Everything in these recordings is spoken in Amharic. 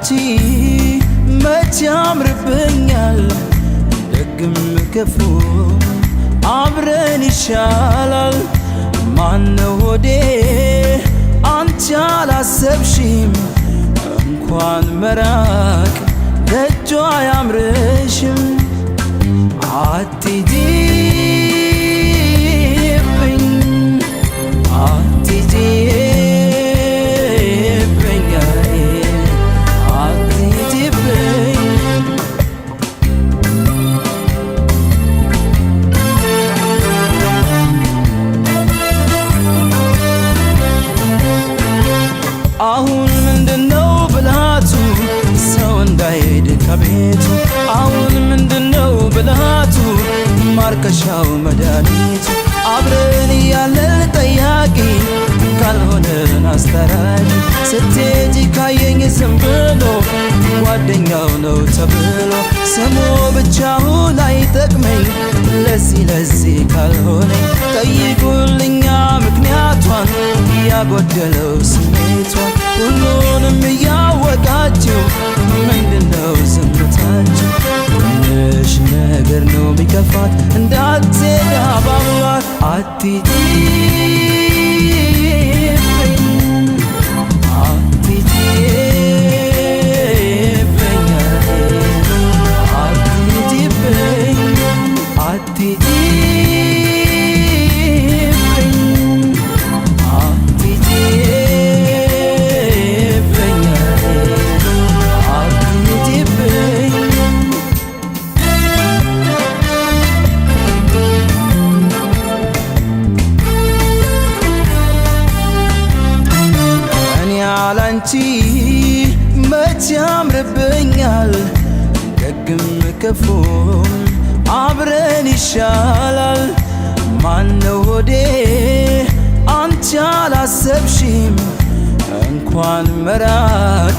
ያላንቺ መች ያምርብኛል ደግም ክፉ አብረን ይሻላል ማነው ሆዴ አንቺ አላሰብሽም እንኳን መራቅ ደጇ አያምርሽም አትሂጂብኝ አትሂጂብኝ አትሂጂብኝ አሁን ምንድነው ብልሃቱ ሰው እንዳይሄድ ከቤቱ አሁን ምንድነው ብልሃቱ ማርከሻው መድኃኒቱ አብረን ያለን ጠያቂ ካልሆነን አስታራቂ ስትሄጂ ካየኝ ዝም ብሎ ጓደኛው ነው ተብሎ ስሙ ብቻውን አይጠቅመኝ ለዚህ ካልሆነኝ ጠይቁልኛ ምክንያቷን ያጎደለው ስሜቷን ሁሉንም እያወቃችሁ ምንድነው ዝምታችሁ ትንሽ ነገር ነው ሚከፋት እንዳትሄድ አባብሏት አትሂጂብኝ አትሂጂብኝ አትሂጂብኝ አትሂጂብኝ አትሂጂብኝ አትሂጂብኝ እኔ ያላንቺ መች ያምርብኛል ደግም ክፉም አብረን ይሻላል ማነው ሆዴ አንቺ አላሰብሽም እንኳን መራቅ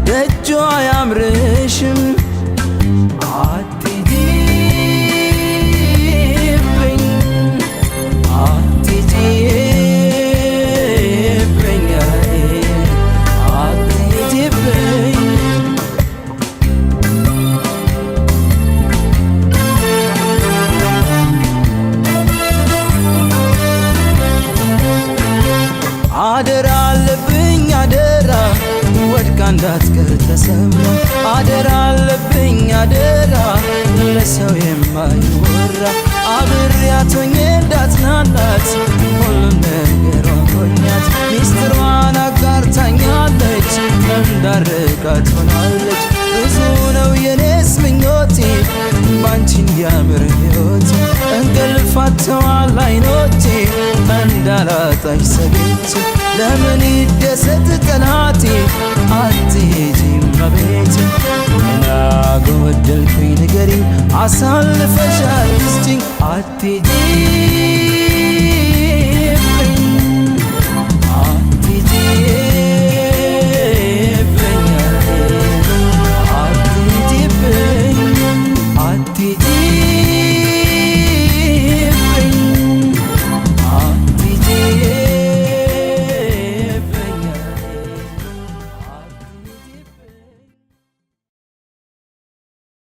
ደጇ አያምርሽም አትሂጂብኝ አትሂጂብኝ አትሂጂብኝ አደራ አለብኝ አደራ ወድቃ እንዳትቀር ተሰብራ አደራ አለብኝ አደራ ለሰው የማይወራ አብሬያት ሆኜ እንዳትናናት ሁሉም ነገር ሆኛት ሚስጥሯን አጋርታኛለች እንዳርቃት ሆናለች ብዙ ነው የኔስ ምኞቴ ባንቺ እንዲያምር ሕይወቴ እንቅልፍ አጥተዋል አይኖቼ እንዳላጣሽ ሰግቼ ለምን ይደሰት ጠላቴ አትሄጂም በቤቴ ምን አጎደልኩኝ ንገሪኝ አሳልፈሽ አትስጪኝ አትሄጂም